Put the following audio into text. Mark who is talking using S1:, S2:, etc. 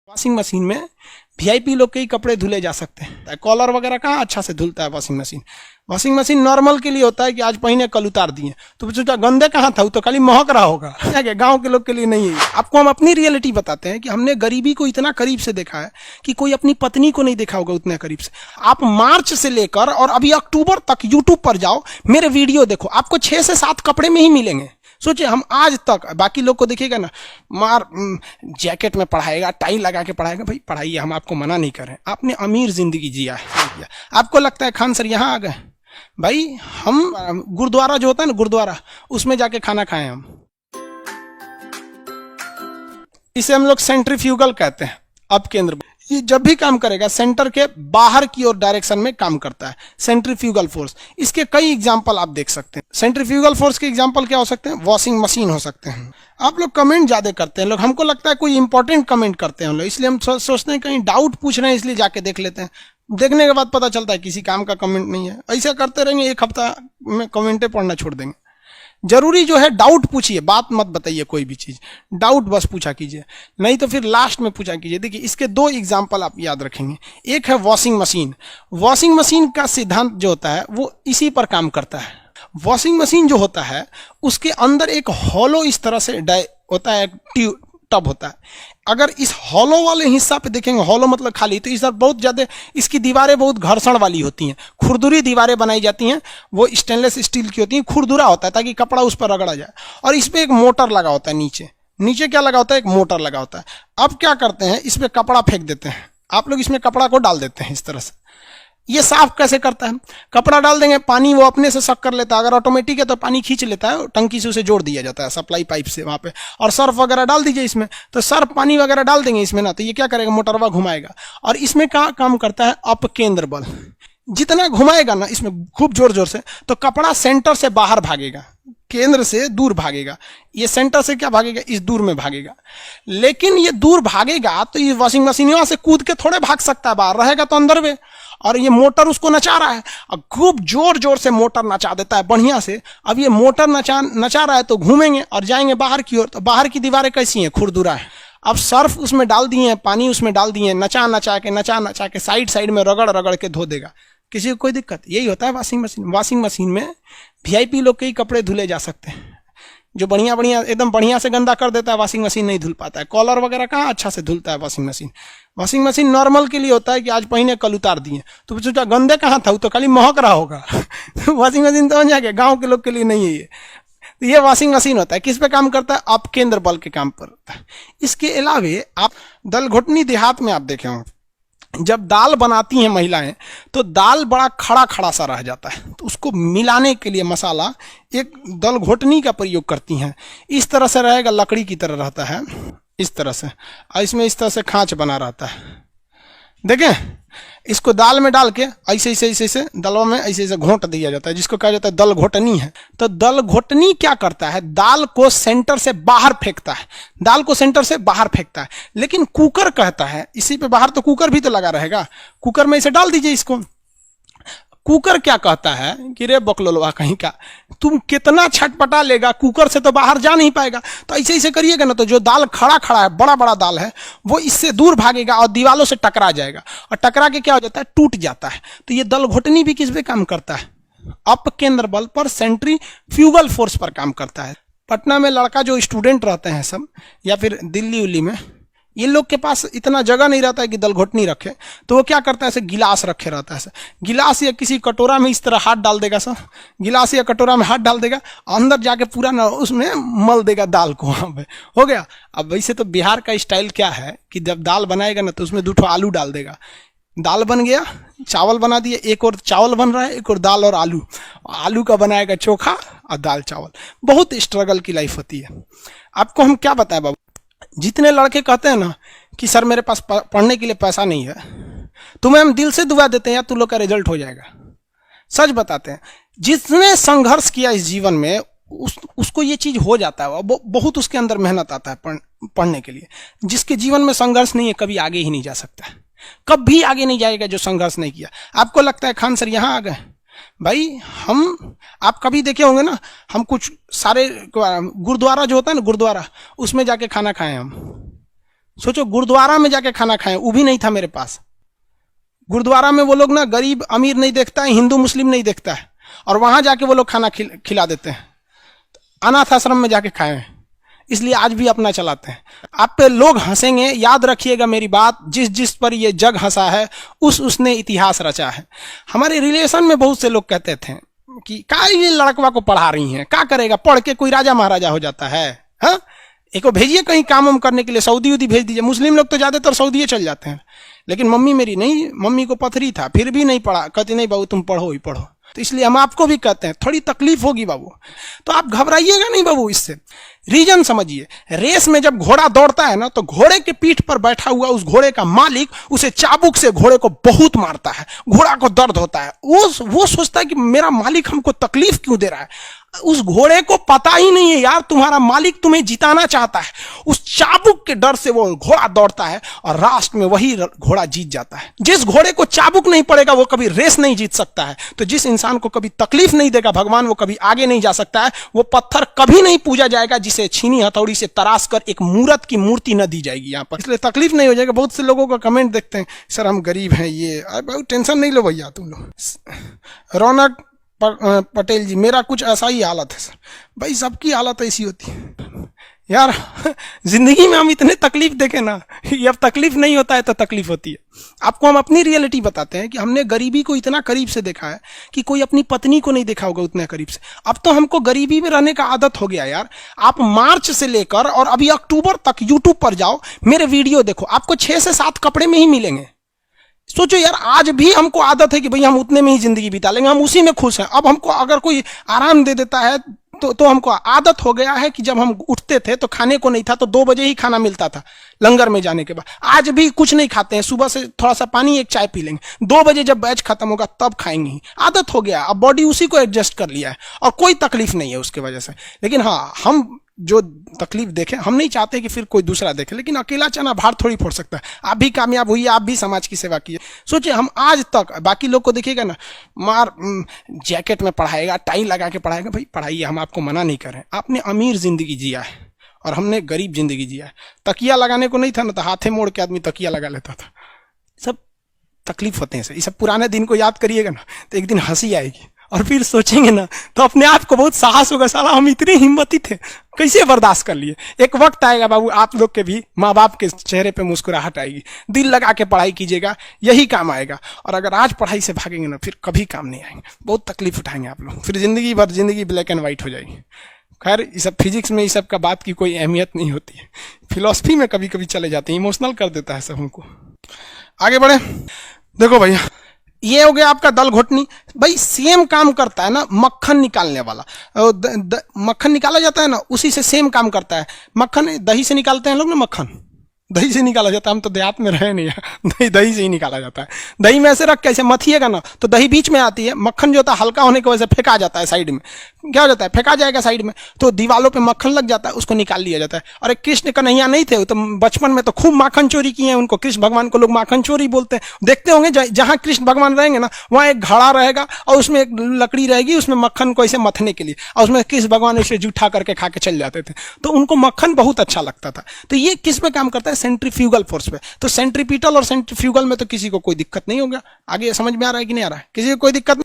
S1: Washing machine में VIP लोग के ही कपड़े धुले जा सकते हैं। कॉलर वगैरह कहाँ अच्छा से धुलता है washing machine. Washing machine normal के लिए होता है कि आज पहने कल उतार दिए, तो सोचा गंदे कहाँ था, वो तो खाली महक रहा होगा। गांव के लोग के लिए नहीं है। आपको हम अपनी रियलिटी बताते हैं कि हमने गरीबी को इतना करीब से देखा है कि कोई अपनी पत्नी को नहीं देखा होगा उतने करीब से। आप मार्च से लेकर और अभी अक्टूबर तक यूट्यूब पर जाओ, मेरे वीडियो देखो, आपको 6 से 7 कपड़े में ही मिलेंगे। सोचिए हम आज तक, बाकी लोग को देखिएगा ना, मार जैकेट में पढ़ाएगा, टाई लगा के पढ़ाएगा। भाई पढ़ाइए, हम आपको मना नहीं कर रहे हैं। आपने अमीर जिंदगी जिया है। आपको लगता है खान सर यहाँ आ गए, भाई हम गुरुद्वारा जो होता है ना, गुरुद्वारा, उसमें जाके खाना खाए हम। इसे हम लोग सेंट्रीफ्यूगल कहते हैं। अब केंद्र ये जब भी काम करेगा सेंटर के बाहर की ओर डायरेक्शन में काम करता है, सेंट्रीफ्यूगल फोर्स। इसके कई एग्जांपल आप देख सकते हैं। सेंट्रीफ्यूगल फोर्स के एग्जांपल क्या हो सकते हैं? वॉशिंग मशीन हो सकते हैं। आप लोग कमेंट ज्यादा करते हैं, लोग हमको लगता है कोई इंपॉर्टेंट कमेंट करते हैं हम लोग, इसलिए हम सोचते हैं कहीं डाउट पूछ रहे हैं, इसलिए जाके देख लेते हैं। देखने के बाद पता चलता है किसी काम का कमेंट नहीं है। ऐसा करते रहेंगे, 1 हफ्ता में कमेंटें पढ़ना छोड़ देंगे। जरूरी जो है डाउट पूछिए, बात मत बताइए कोई भी चीज, डाउट बस पूछा कीजिए, नहीं तो फिर लास्ट में पूछा कीजिए। देखिए इसके 2 एग्जांपल आप याद रखेंगे। एक है वॉशिंग मशीन। वॉशिंग मशीन का सिद्धांत जो होता है वो इसी पर काम करता है। वॉशिंग मशीन जो होता है उसके अंदर एक हॉलो इस तरह से होता है, टब होता है। अगर इस हॉलो वाले हिस्सा पे देखेंगे, हॉलो मतलब खाली, तो इस तरह बहुत ज्यादा इसकी दीवारें बहुत घर्षण वाली होती हैं, खुरदुरी दीवारें बनाई जाती हैं। वो स्टेनलेस स्टील की होती हैं, खुरदुरा होता है ताकि कपड़ा उस पर रगड़ा जाए। और इस पे एक मोटर लगा होता है, नीचे क्या लगा होता है? एक मोटर लगा होता है। अब क्या करते हैं, इस पे कपड़ा फेंक देते हैं। आप लोग इसमें कपड़ा को डाल देते हैं इस तरह से। ये साफ कैसे करता है? कपड़ा डाल देंगे, पानी वो अपने से सक कर लेता है। अगर ऑटोमेटिक है तो पानी खींच लेता है, टंकी से उसे जोड़ दिया जाता है सप्लाई पाइप से वहां पे। और सर्फ वगैरह डाल दीजिए इसमें, तो सर्फ पानी वगैरह डाल देंगे इसमें ना, तो ये क्या करेगा? मोटरवा घुमाएगा। और इसमें क्या काम करता है? अपकेंद्र बल। जितना घुमाएगा ना इसमें खूब जोर जोर से, तो कपड़ा सेंटर से बाहर भागेगा, केंद्र से दूर भागेगा। ये सेंटर से क्या भागेगा? इस दूर में भागेगा। लेकिन ये दूर भागेगा तो ये वॉशिंग मशीन यहां से कूद के थोड़े भाग सकता है, बाहर रहेगा तो अंदर में। और ये मोटर उसको नचा रहा है, और खूब जोर जोर से मोटर नचा देता है बढ़िया से। अब ये मोटर नचा रहा है तो घूमेंगे और जाएंगे बाहर की ओर। तो बाहर की दीवारें कैसी हैं? खुरदुरा है। अब सर्फ उसमें डाल दिए हैं, पानी उसमें डाल दिए हैं, नचा नचा के साइड में रगड़ के धो देगा। किसी को कोई दिक्कत? यही होता है वॉशिंग मशीन। वॉशिंग मशीन में वीआईपी लोग के ही कपड़े धुले जा सकते हैं। जो बढ़िया एकदम बढ़िया से गंदा कर देता है वॉशिंग मशीन नहीं धुल पाता है। कॉलर वगैरह कहाँ अच्छा से धुलता है washing machine. Washing machine normal के लिए होता है कि आज पहने कल उतार दिए, तो सोचा गंदे कहाँ था, वो तो खाली महक रहा होगा। वॉशिंग मशीन तो जाके गाँव के लोग के लिए नहीं है ये। तो ये वॉशिंग मशीन होता है, किस पे काम करता है? अपकेंद्र बल के काम पर होता है। इसके अलावे आप दल घुटनी देहात में आप देखे होंगे, जब दाल बनाती हैं महिलाएं तो दाल बड़ा खड़ा खड़ा सा रह जाता है, तो उसको मिलाने के लिए मसाला एक दल घोटनी का प्रयोग करती हैं। इस तरह से रहेगा, लकड़ी की तरह रहता है इस तरह से, और इसमें इस तरह से खांच बना रहता है। देखें, इसको दाल में डाल के ऐसे दलों में ऐसे घोट दिया जाता है, जिसको कहा जाता है दल घोटनी है। तो दल घोटनी क्या करता है? दाल को सेंटर से बाहर फेंकता है, दाल को सेंटर से बाहर फेंकता है। लेकिन कुकर कहता है इसी पे बाहर, तो कुकर भी तो लगा रहेगा, कुकर में इसे डाल दीजिए इसको। कुकर क्या कहता है कि रे बकलोलवा कहीं का, तुम कितना छटपटा लेगा, कुकर से तो बाहर जा नहीं पाएगा। तो ऐसे करिएगा ना, तो जो दाल खड़ा है, बड़ा दाल है, वो इससे दूर भागेगा और दीवालों से टकरा जाएगा, और टकरा के क्या हो जाता है? टूट जाता है। तो ये दल घोटनी भी किस पे काम करता है? अपकेंद्र बल पर, सेंट्रीफ्यूगल फोर्स पर काम करता है। पटना में लड़का जो स्टूडेंट रहते हैं सब, या फिर दिल्ली उल्ली में, ये लोग के पास इतना जगह नहीं रहता है कि दल घोटनी रखे, तो वो क्या करता है? ऐसे गिलास रखे रहता है, गिलास या किसी कटोरा में इस तरह हाथ डाल देगा सर, गिलास या कटोरा में हाथ डाल देगा, अंदर जाके पूरा ना उसमें मल देगा दाल को, वहां पे हो गया। अब वैसे तो बिहार का स्टाइल क्या है कि जब दाल बनाएगा ना तो उसमें 2 आलू डाल देगा, दाल बन गया, चावल बना दिए, एक और चावल बन रहा है, एक और दाल और आलू का बनाएगा चोखा और दाल चावल। बहुत स्ट्रगल की लाइफ होती है। आपको हम क्या बताएं बाबू, जितने लड़के कहते हैं ना कि सर मेरे पास पढ़ने के लिए पैसा नहीं है, तुम्हें हम दिल से दुआ देते हैं यार, तुम लोग का रिजल्ट हो जाएगा। सच बताते हैं, जिसने संघर्ष किया इस जीवन में उसको ये चीज हो जाता है। बहुत उसके अंदर मेहनत आता है पढ़ने के लिए। जिसके जीवन में संघर्ष नहीं है कभी आगे ही नहीं जा सकता, कभी आगे नहीं जाएगा जो संघर्ष नहीं किया। आपको लगता है खान सर यहाँ आ गए, भाई आप कभी देखे होंगे ना, हम कुछ सारे गुरुद्वारा जो होता है ना, गुरुद्वारा, उसमें जाके खाना खाए हम। सोचो गुरुद्वारा में जाके खाना खाएं, वो भी नहीं था मेरे पास। गुरुद्वारा में वो लोग ना गरीब अमीर नहीं देखता है, हिंदू मुस्लिम नहीं देखता है, और वहां जाके वो लोग खाना खिला देते हैं। अनाथ आश्रम में जाके खाए, इसलिए आज भी अपना चलाते हैं। आप पे लोग हंसेंगे, याद रखिएगा मेरी बात, जिस जिस पर ये जग हंसा है उसने इतिहास रचा है। हमारे रिलेशन में बहुत से लोग कहते थे कि का ये लड़कवा को पढ़ा रही हैं, क्या करेगा, पढ़ के कोई राजा महाराजा हो जाता है। हाँ, एक को भेजिए कहीं काम वाम करने के लिए, सऊदी उदी भेज दीजिए। मुस्लिम लोग तो ज्यादातर सऊदी चल जाते हैं, लेकिन मम्मी मेरी नहीं, मम्मी को पथरी था, फिर भी नहीं पढ़ा। कहती नहीं बाबू तुम पढ़ो ही पढ़ो। तो इसलिए हम आपको भी कहते हैं थोड़ी तकलीफ होगी बाबू, तो आप घबराइएगा नहीं बाबू। इससे रीजन समझिए, रेस में जब घोड़ा दौड़ता है ना, तो घोड़े के पीठ पर बैठा हुआ उस घोड़े का मालिक उसे चाबुक से घोड़े को बहुत मारता है, घोड़ा को दर्द होता है। वो सोचता है कि मेरा मालिक हमको तकलीफ क्यों दे रहा है। उस घोड़े को पता ही नहीं है यार तुम्हारा मालिक तुम्हें जिताना चाहता है। उस चाबुक के डर से वो घोड़ा दौड़ता है और लास्ट में वही घोड़ा जीत जाता है। जिस घोड़े को चाबुक नहीं पड़ेगा वो कभी रेस नहीं जीत सकता है। तो जिस इंसान को कभी तकलीफ नहीं देगा भगवान, वो कभी आगे नहीं जा सकता है। वो पत्थर कभी नहीं पूजा जाएगा जिसे छीनी हथौड़ी से तराश कर एक मूर्त की मूर्ति न दी जाएगी यहाँ पर, इसलिए तकलीफ नहीं हो जाएगा। बहुत से लोगों का कमेंट देखते हैं, सर हम गरीब हैं, ये बहुत टेंशन नहीं लो भैया तुम लोग। रौनक पटेल जी, मेरा कुछ ऐसा ही हालत है सर। भाई सबकी हालत ऐसी होती है यार, जिंदगी में हम इतने तकलीफ देखे ना, अब तकलीफ नहीं होता है तो तकलीफ होती है। आपको हम अपनी रियलिटी बताते हैं कि हमने गरीबी को इतना करीब से देखा है कि कोई अपनी पत्नी को नहीं देखा होगा उतने करीब से। अब तो हमको गरीबी में रहने का आदत हो गया यार। आप मार्च से लेकर और अभी अक्टूबर तक यूट्यूब पर जाओ, मेरे वीडियो देखो, आपको 6 से 7 कपड़े में ही मिलेंगे। सोचो यार, आज भी हमको आदत है कि भाई हम उतने में ही जिंदगी बिता लेंगे, हम उसी में खुश हैं। अब हमको अगर कोई आराम दे देता है तो हमको आदत हो गया है कि जब हम उठते थे तो खाने को नहीं था, तो 2 बजे ही खाना मिलता था लंगर में जाने के बाद। आज भी कुछ नहीं खाते हैं, सुबह से थोड़ा सा पानी एक चाय पी लेंगे, 2 बजे जब बैच खत्म होगा तब खाएंगे ही। आदत हो गया, अब बॉडी उसी को एडजस्ट कर लिया है और कोई तकलीफ नहीं है उसके वजह से। लेकिन हाँ, हम जो तकलीफ देखें, हम नहीं चाहते कि फिर कोई दूसरा देखे, लेकिन अकेला चना भार थोड़ी फोड़ सकता है। आप भी कामयाब हुई, आप भी समाज की सेवा कीजिए। सोचिए, हम आज तक बाकी लोग को देखिएगा ना, मार जैकेट में पढ़ाएगा, टाई लगा के पढ़ाएगा, भाई पढ़ाइए, हम आपको मना नहीं कर रहे हैं। आपने अमीर जिंदगी जिया है और हमने गरीब जिंदगी जिया है। तकिया लगाने को नहीं था ना, तो हाथे मोड़ के आदमी तकिया लगा लेता था। सब तकलीफ होते हैं, ये सब पुराने दिन को याद करिएगा ना तो एक दिन हंसी आएगी, और फिर सोचेंगे ना तो अपने आप को बहुत साहस होगा, साला हम इतने हिम्मती थे, कैसे बर्दाश्त कर लिए। एक वक्त आएगा बाबू, आप लोग के भी माँ बाप के चेहरे पे मुस्कुराहट आएगी। दिल लगा के पढ़ाई कीजिएगा, यही काम आएगा। और अगर आज पढ़ाई से भागेंगे ना, फिर कभी काम नहीं आएंगे, बहुत तकलीफ उठाएंगे आप लोग, फिर जिंदगी भर जिंदगी ब्लैक एंड व्हाइट हो जाएगी। खैर, ये सब फिजिक्स में, ये सब का बात की कोई अहमियत नहीं होती है। फिलॉसफी में कभी कभी चले जाते हैं, इमोशनल कर देता है सब हमको। आगे बढ़े, देखो भैया, ये हो गया आपका दल घोटनी। भाई सेम काम करता है ना मक्खन निकालने वाला, मक्खन निकाला जाता है ना, उसी से सेम काम करता है। मक्खन दही से निकालते हैं लोग ना, मक्खन दही से निकाला जाता है। हम तो देहात में रहे नहीं, दही से ही निकाला जाता है। दही में ऐसे रख के ऐसे मथिएगा ना तो दही बीच में आती है, मक्खन जो होता है हल्का होने की वजह से फेंका जाता है साइड में। क्या हो जाता है, फेंका जाएगा साइड में, तो दीवालों पे मक्खन लग जाता है, उसको निकाल लिया जाता है। अरे कृष्ण कन्हैया नहीं थे, तो बचपन में तो खूब माखन चोरी किए हैं, उनको कृष्ण भगवान को लोग माखन चोरी बोलते हैं। देखते होंगे जहां कृष्ण भगवान रहेंगे ना, वहां एक घड़ा रहेगा और उसमें एक लकड़ी रहेगी, उसमें मक्खन को ऐसे मथने के लिए, और उसमें कृष्ण भगवान ऐसे जूठा करके खा के चल जाते थे। तो उनको मक्खन बहुत अच्छा लगता था। तो ये किस में काम करता है, सेंट्रीफ्यूगल फोर्स पे। तो सेंट्रीपिटल और सेंट्रीफ्यूगल में तो किसी को कोई दिक्कत नहीं होगा। आगे समझ में आ रहा है कि नहीं आ रहा है, किसी को कोई दिक्कत